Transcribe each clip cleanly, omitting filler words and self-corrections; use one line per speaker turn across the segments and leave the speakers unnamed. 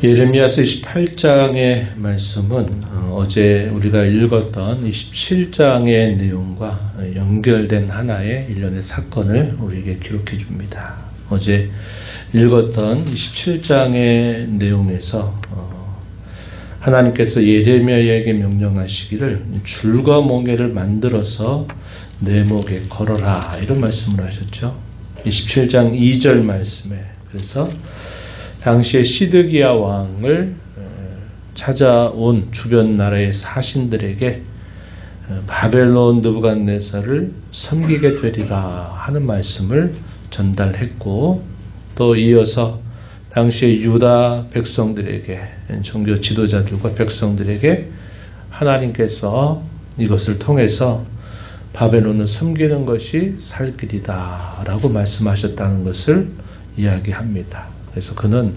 예레미야서 28장의 말씀은 어제 우리가 읽었던 27장의 내용과 연결된 하나의 일련의 사건을 우리에게 기록해 줍니다. 어제 읽었던 27장의 내용에서 하나님께서 예레미야에게 명령하시기를 줄과 멍에를 만들어서 내 목에 걸어라, 이런 말씀을 하셨죠. 27장 2절 말씀에, 그래서 당시에 시드기야 왕을 찾아온 주변 나라의 사신들에게 바벨론 느부갓네살을 섬기게 되리라 하는 말씀을 전달했고, 또 이어서 당시에 유다 백성들에게, 종교 지도자들과 백성들에게 하나님께서 이것을 통해서 바벨론을 섬기는 것이 살 길이다 라고 말씀하셨다는 것을 이야기합니다. 그래서 그는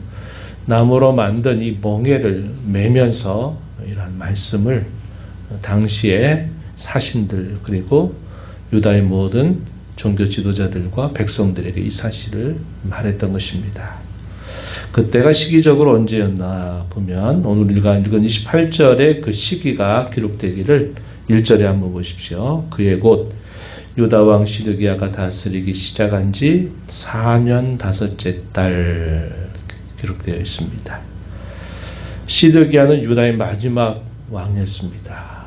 나무로 만든 이 멍에를 매면서 이러한 말씀을 당시에 사신들 그리고 유다의 모든 종교 지도자들과 백성들에게 이 사실을 말했던 것입니다. 그때가 시기적으로 언제였나 보면 오늘 우리가 읽은 28절에 그 시기가 기록되기를 1절에 한번 보십시오. 그의 곧 유다 왕 시드기야가 다스리기 시작한 지 4년 5째 달 기록되어 있습니다. 시드기야는 유다의 마지막 왕이었습니다.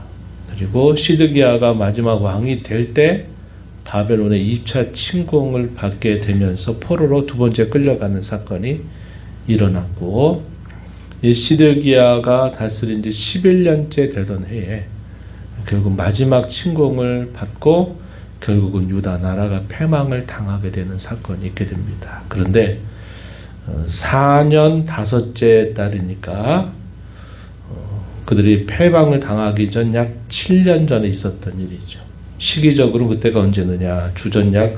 그리고 시드기야가 마지막 왕이 될 때 바벨론의 2차 침공을 받게 되면서 포로로 두 번째 끌려가는 사건이 일어났고, 이 시드기야가 다스린 지 11년째 되던 해에 결국 마지막 침공을 받고 결국은 유다 나라가 패망을 당하게 되는 사건이 있게 됩니다. 그런데 4년 5째 달이니까 그들이 패망을 당하기 전 약 7년 전에 있었던 일이죠. 시기적으로 그때가 언제느냐, 주전 약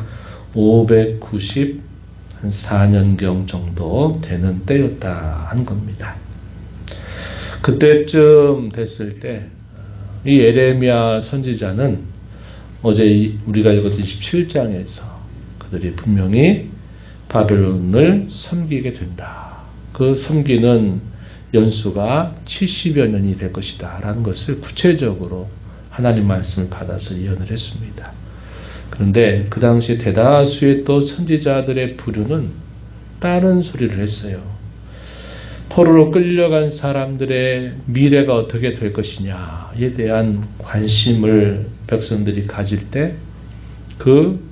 594년경 정도 되는 때였다 한 겁니다. 그때쯤 됐을 때 이 예레미야 선지자는 어제 우리가 읽었던 17장에서 그들이 분명히 바벨론을 섬기게 된다, 그 섬기는 연수가 70여 년이 될 것이다 라는 것을 구체적으로 하나님 말씀을 받아서 예언을 했습니다. 그런데 그 당시에 대다수의 또 선지자들의 부류는 다른 소리를 했어요. 포로로 끌려간 사람들의 미래가 어떻게 될 것이냐에 대한 관심을 백성들이 가질 때 그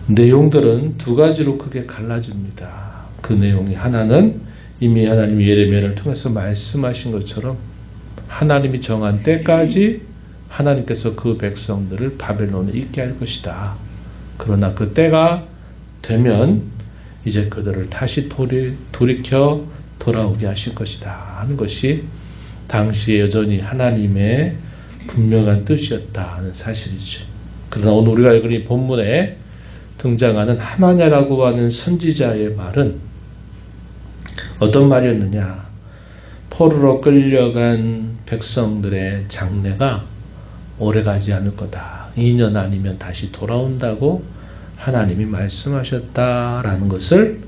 내용들은 두 가지로 크게 갈라집니다. 그 내용이 하나는 이미 하나님이 예레미야를 통해서 말씀하신 것처럼 하나님이 정한 때까지 하나님께서 그 백성들을 바벨론에 있게 할 것이다. 그러나 그 때가 되면 이제 그들을 다시 돌이켜 돌아오게 하실 것이다 하는 것이 당시에 여전히 하나님의 분명한 뜻이었다는 사실이죠. 그러나 오늘 우리가 읽은 이 본문에 등장하는 하나냐라고 하는 선지자의 말은 어떤 말이었느냐, 포로로 끌려간 백성들의 장래가 오래가지 않을 거다, 2년 아니면 다시 돌아온다고 하나님이 말씀하셨다라는 것을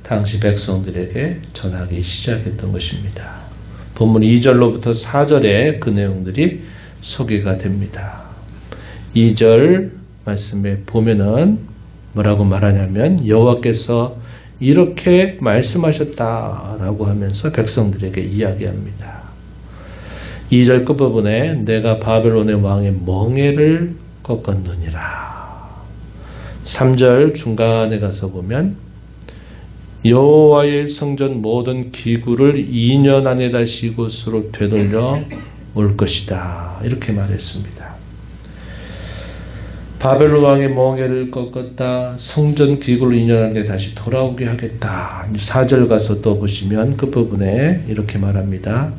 당시 백성들에게 전하기 시작했던 것입니다. 본문 2절로부터 4절에 그 내용들이 소개가 됩니다. 2절 말씀에 보면은 뭐라고 말하냐면, 여호와께서 이렇게 말씀하셨다라고 하면서 백성들에게 이야기합니다. 2절 끝부분에 내가 바벨론의 왕의 멍에를 꺾었느니라. 3절 중간에 가서 보면 여호와의 성전 모든 기구를 2년 안에 다시 이곳으로 되돌려 올 것이다, 이렇게 말했습니다. 바벨론 왕의 멍에를 꺾었다, 성전 기구를 2년 안에 다시 돌아오게 하겠다. 4절 가서 또 보시면 끝부분에 이렇게 말합니다.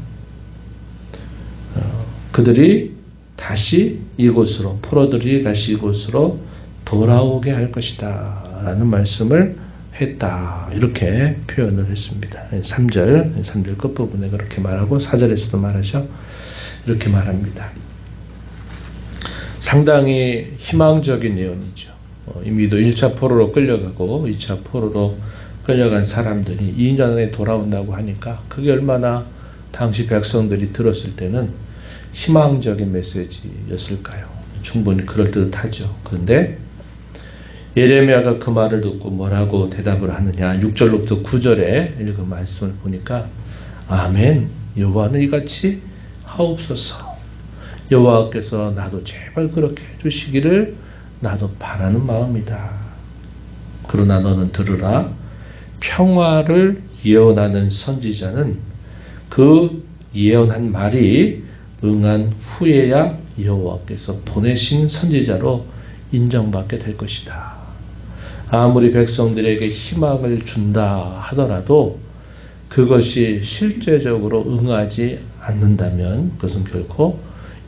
그들이 다시 이곳으로, 포로들이 다시 이곳으로 돌아오게 할 것이다 라는 말씀을 했다, 이렇게 표현을 했습니다. 3절 끝부분에 그렇게 말하고 4절에서도 말하죠. 이렇게 말합니다. 상당히 희망적인 예언이죠. 이미도 1차 포로로 끌려가고 2차 포로로 끌려간 사람들이 2년 안에 돌아온다고 하니까 그게 얼마나 당시 백성들이 들었을 때는 희망적인 메시지였을까요? 충분히 그럴듯하죠. 그런데 예레미야가 그 말을 듣고 뭐라고 대답을 하느냐. 6절로부터 9절에 읽은 말씀을 보니까 아멘, 여호와는 이같이 하옵소서. 여호와께서 나도 제발 그렇게 해주시기를 나도 바라는 마음이다. 그러나 너는 들으라. 평화를 예언하는 선지자는 그 예언한 말이 응한 후에야 여호와께서 보내신 선지자로 인정받게 될 것이다. 아무리 백성들에게 희망을 준다 하더라도 그것이 실제적으로 응하지 않는다면 그것은 결코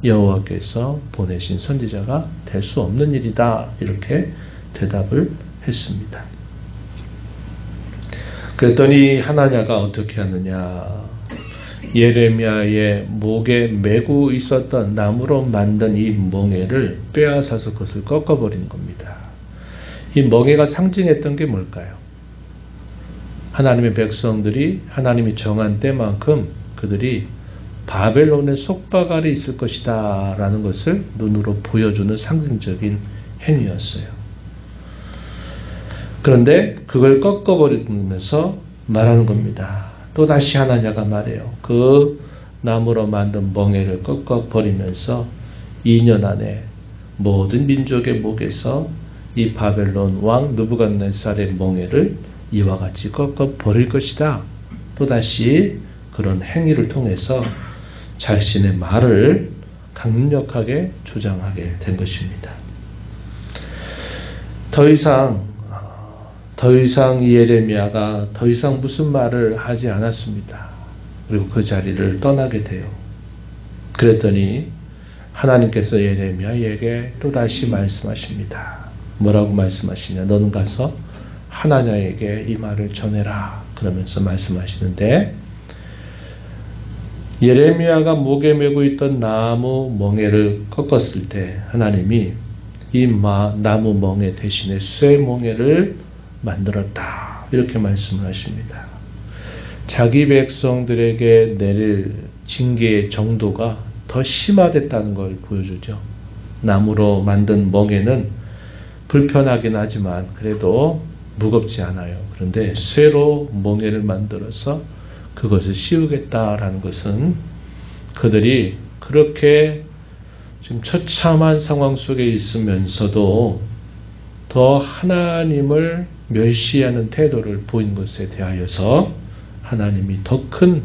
여호와께서 보내신 선지자가 될 수 없는 일이다. 이렇게 대답을 했습니다. 그랬더니 하나냐가 어떻게 하느냐. 예레미야의 목에 메고 있었던 나무로 만든 이 멍에를 빼앗아서 그것을 꺾어버리는 겁니다. 이 멍에가 상징했던 게 뭘까요? 하나님의 백성들이 하나님이 정한 때만큼 그들이 바벨론의 속박 아래 있을 것이다 라는 것을 눈으로 보여주는 상징적인 행위였어요. 그런데 그걸 꺾어버리면서 말하는 겁니다. 또다시 하나냐가 말해요. 그 나무로 만든 멍에를 꺾어버리면서 2년 안에 모든 민족의 목에서 이 바벨론 왕 느부갓네살의 멍에를 이와 같이 꺾어버릴 것이다. 또다시 그런 행위를 통해서 자신의 말을 강력하게 주장하게 된 것입니다. 더 이상 예레미야가 더 이상 무슨 말을 하지 않았습니다. 그리고 그 자리를 떠나게 돼요. 그랬더니 하나님께서 예레미야에게 또다시 말씀하십니다. 뭐라고 말씀하시냐. 너는 가서 하나냐에게 이 말을 전해라. 그러면서 말씀하시는데 예레미야가 목에 메고 있던 나무 멍에를 꺾었을 때 하나님이 이 나무 멍에 대신에 쇠 멍에를 만들었다. 이렇게 말씀을 하십니다. 자기 백성들에게 내릴 징계의 정도가 더 심화됐다는 걸 보여주죠. 나무로 만든 멍에는 불편하긴 하지만 그래도 무겁지 않아요. 그런데 쇠로 멍에를 만들어서 그것을 씌우겠다라는 것은 그들이 그렇게 지금 처참한 상황 속에 있으면서도 더 하나님을 멸시하는 태도를 보인 것에 대하여서 하나님이 더 큰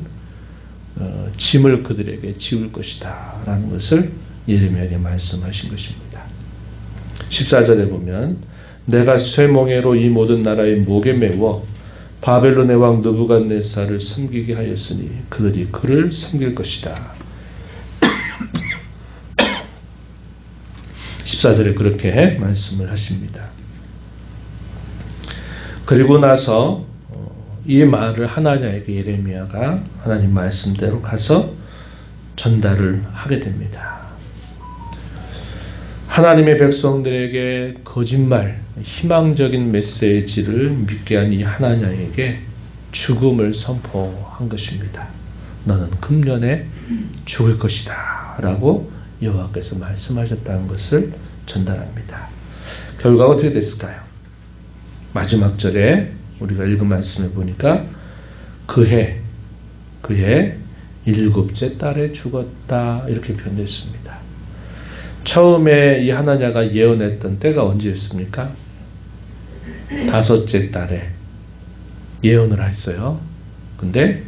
짐을 그들에게 지울 것이다 라는 것을 예레미야에게 말씀하신 것입니다. 14절에 보면 내가 쇠멍에로 이 모든 나라의 목에 메워 바벨론의 왕 느부갓네살을 섬기게 하였으니 그들이 그를 섬길 것이다. 14절에 그렇게 말씀을 하십니다. 그리고 나서 이 말을 하나냐에게 예레미야가 하나님 말씀대로 가서 전달을 하게 됩니다. 하나님의 백성들에게 거짓말, 희망적인 메시지를 믿게 한 이 하나냐에게 죽음을 선포한 것입니다. 너는 금년에 죽을 것이다 라고 여호와께서 말씀하셨다는 것을 전달합니다. 결과가 어떻게 됐을까요? 마지막 절에 우리가 읽은 말씀을 보니까 그해 7째 달에 죽었다 이렇게 표현됐습니다. 처음에 이 하나냐가 예언했던 때가 언제였습니까? 5째 달에 예언을 했어요. 근데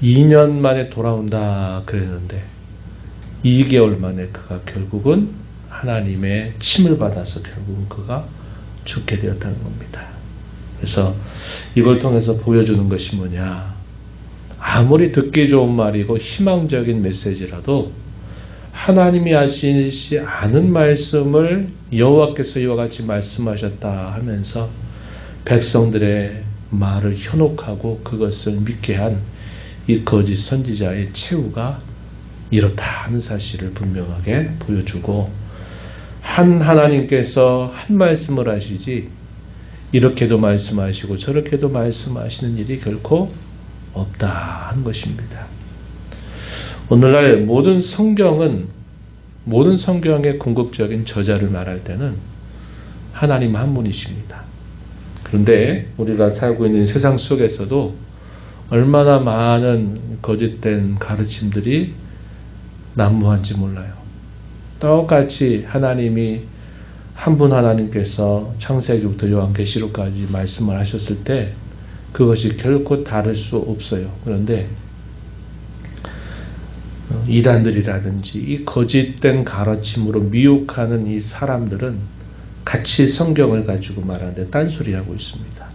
2년 만에 돌아온다 그랬는데 2개월 만에 그가 결국은 하나님의 침을 받아서 결국은 그가 죽게 되었다는 겁니다. 그래서 이걸 통해서 보여주는 것이 뭐냐. 아무리 듣기 좋은 말이고 희망적인 메시지라도 하나님이 하시지 않은 말씀을 여호와께서 이와 같이 말씀하셨다 하면서 백성들의 말을 현혹하고 그것을 믿게 한 이 거짓 선지자의 최후가 이렇다 하는 사실을 분명하게 보여주고 한 하나님께서 한 말씀을 하시지 이렇게도 말씀하시고 저렇게도 말씀하시는 일이 결코 없다 하는 것입니다. 오늘날 모든 성경의 궁극적인 저자를 말할 때는 하나님 한 분이십니다. 그런데 우리가 살고 있는 세상 속에서도 얼마나 많은 거짓된 가르침들이 난무한지 몰라요. 똑같이 하나님이 한 분 하나님께서 창세기부터 요한계시록까지 말씀을 하셨을 때 그것이 결코 다를 수 없어요. 그런데 이단들이라든지 이 거짓된 가르침으로 미혹하는 이 사람들은 같이 성경을 가지고 말하는데 딴소리하고 있습니다.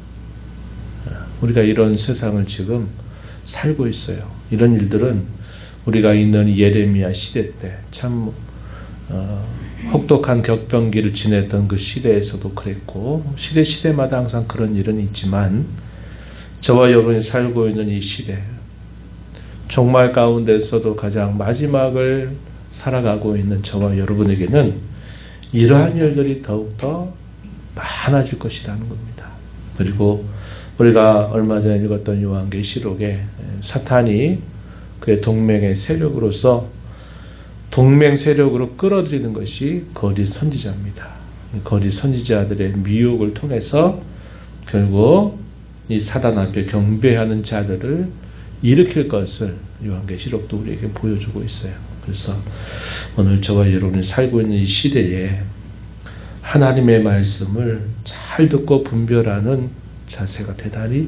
우리가 이런 세상을 지금 살고 있어요. 이런 일들은 우리가 있는 예레미야 시대 때 참 혹독한 격변기를 지냈던 그 시대에서도 그랬고 시대마다 항상 그런 일은 있지만 저와 여러분이 살고 있는 이 시대 종말 가운데서도 가장 마지막을 살아가고 있는 저와 여러분에게는 이러한 일들이 더욱더 많아질 것이라는 겁니다. 그리고 우리가 얼마 전에 읽었던 요한계시록에 사탄이 그의 동맹의 세력으로서 동맹 세력으로 끌어들이는 것이 거짓 선지자입니다. 거짓 선지자들의 미혹을 통해서 결국 이 사단 앞에 경배하는 자들을 일으킬 것을 요한계시록도 우리에게 보여주고 있어요. 그래서 오늘 저와 여러분이 살고 있는 이 시대에 하나님의 말씀을 잘 듣고 분별하는 자세가 대단히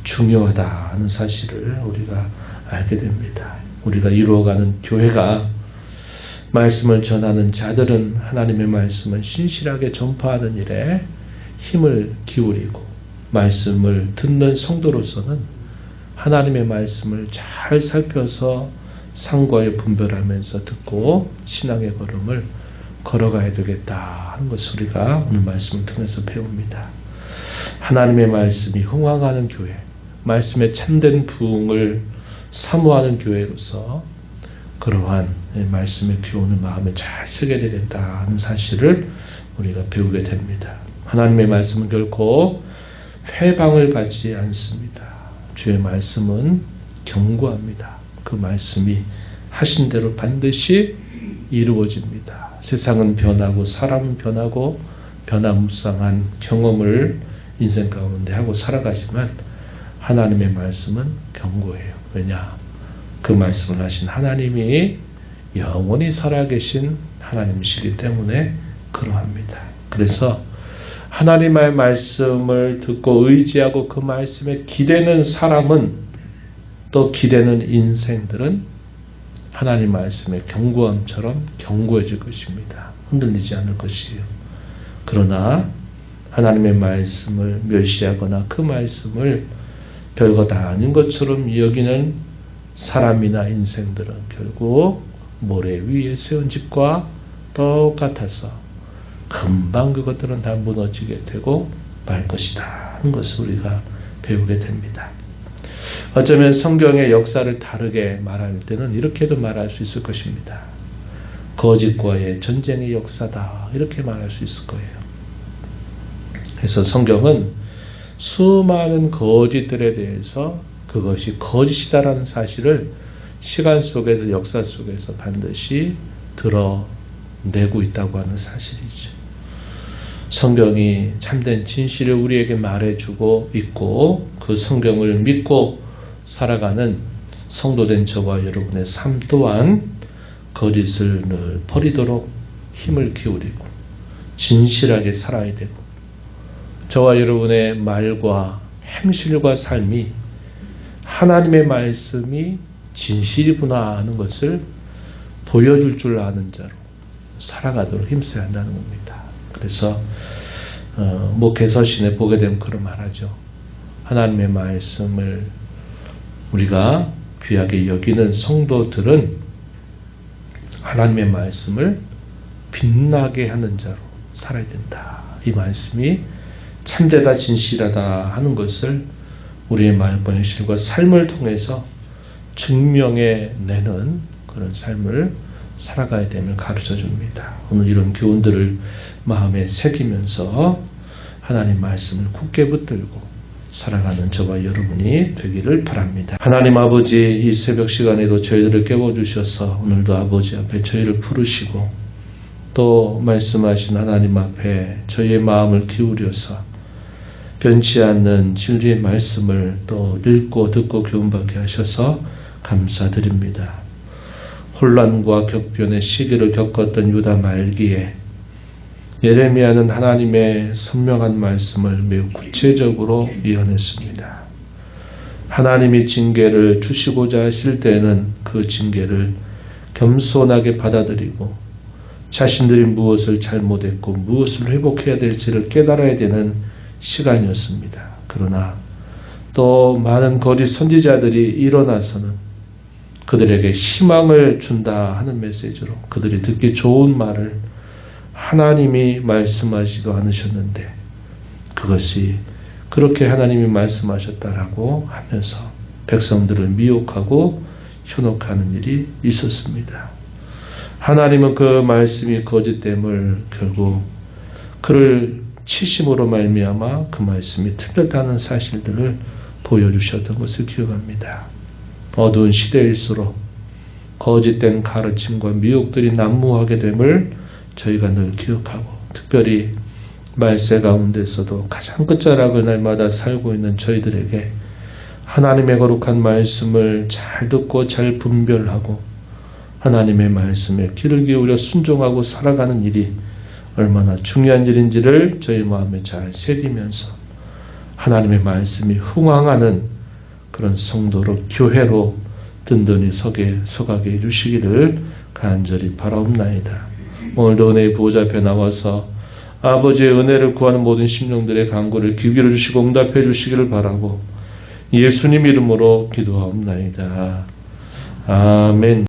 중요하다는 사실을 우리가 알게 됩니다. 우리가 이루어가는 교회가 말씀을 전하는 자들은 하나님의 말씀을 신실하게 전파하는 일에 힘을 기울이고 말씀을 듣는 성도로서는 하나님의 말씀을 잘 살펴서 상과에 분별하면서 듣고 신앙의 걸음을 걸어가야 되겠다 하는 것을 우리가 오늘 말씀을 통해서 배웁니다. 하나님의 말씀이 흥황하는 교회, 말씀의 참된 부흥을 사모하는 교회로서 그러한 말씀의 교훈을 마음에 잘 새게 되겠다 하는 사실을 우리가 배우게 됩니다. 하나님의 말씀은 결코 회방을 받지 않습니다. 주의 말씀은 견고합니다. 그 말씀이 하신 대로 반드시 이루어집니다. 세상은 변하고 사람은 변하고 변화무쌍한 경험을 인생 가운데 하고 살아가지만 하나님의 말씀은 견고해요. 왜냐? 그 말씀을 하신 하나님이 영원히 살아계신 하나님이시기 때문에 그러합니다. 그래서 하나님의 말씀을 듣고 의지하고 그 말씀에 기대는 사람은 또 기대는 인생들은 하나님 말씀의 견고함처럼 견고해질 것입니다. 흔들리지 않을 것이에요. 그러나 하나님의 말씀을 멸시하거나 그 말씀을 별거 다 아닌 것처럼 여기는 사람이나 인생들은 결국 모래 위에 세운 집과 똑같아서 금방 그것들은 다 무너지게 되고 말 것이다 하는 것을 우리가 배우게 됩니다. 어쩌면 성경의 역사를 다르게 말할 때는 이렇게도 말할 수 있을 것입니다. 거짓과의 전쟁의 역사다 이렇게 말할 수 있을 거예요. 그래서 성경은 수많은 거짓들에 대해서 그것이 거짓이다라는 사실을 시간 속에서 역사 속에서 반드시 드러내고 있다고 하는 사실이죠. 성경이 참된 진실을 우리에게 말해주고 있고 그 성경을 믿고 살아가는 성도된 저와 여러분의 삶 또한 거짓을 늘 버리도록 힘을 기울이고 진실하게 살아야 되고 저와 여러분의 말과 행실과 삶이 하나님의 말씀이 진실이구나 하는 것을 보여줄 줄 아는 자로 살아가도록 힘써야 한다는 겁니다. 그래서 목회서신에 보게 되면 그런 말하죠. 하나님의 말씀을 우리가 귀하게 여기는 성도들은 하나님의 말씀을 빛나게 하는 자로 살아야 된다. 이 말씀이 참되다 진실하다 하는 것을 우리의 말과 행실과 삶을 통해서 증명해내는 그런 삶을 살아가야 됨을 가르쳐 줍니다. 오늘 이런 교훈들을 마음에 새기면서 하나님 말씀을 굳게 붙들고 살아가는 저와 여러분이 되기를 바랍니다. 하나님 아버지, 이 새벽 시간에도 저희들을 깨워주셔서 오늘도 아버지 앞에 저희를 부르시고 또 말씀하신 하나님 앞에 저희의 마음을 기울여서 변치 않는 진리의 말씀을 또 읽고 듣고 교훈받게 하셔서 감사드립니다. 혼란과 격변의 시기를 겪었던 유다 말기에 예레미야는 하나님의 선명한 말씀을 매우 구체적으로 예언했습니다. 하나님이 징계를 주시고자 하실 때는 그 징계를 겸손하게 받아들이고 자신들이 무엇을 잘못했고 무엇을 회복해야 될지를 깨달아야 되는 시간이었습니다. 그러나 또 많은 거짓 선지자들이 일어나서는 그들에게 희망을 준다 하는 메시지로 그들이 듣기 좋은 말을 하나님이 말씀하지도 않으셨는데 그것이 그렇게 하나님이 말씀하셨다라고 하면서 백성들을 미혹하고 현혹하는 일이 있었습니다. 하나님은 그 말씀이 거짓됨을 결국 그를 치심으로 말미암아 그 말씀이 틀렸다는 사실들을 보여주셨던 것을 기억합니다. 어두운 시대일수록 거짓된 가르침과 미혹들이 난무하게 됨을 저희가 늘 기억하고 특별히 말세 가운데서도 가장 끝자락을 날마다 살고 있는 저희들에게 하나님의 거룩한 말씀을 잘 듣고 잘 분별하고 하나님의 말씀에 귀를 기울여 순종하고 살아가는 일이 얼마나 중요한 일인지를 저희 마음에 잘 새기면서 하나님의 말씀이 흥황하는 그런 성도로 교회로 든든히 서가게 해주시기를 간절히 바라옵나이다. 오늘도 은혜의 보좌 앞에 나와서 아버지의 은혜를 구하는 모든 심령들의 간구를 귀 기울여 주시고 응답해 주시기를 바라고 예수님 이름으로 기도하옵나이다. 아멘.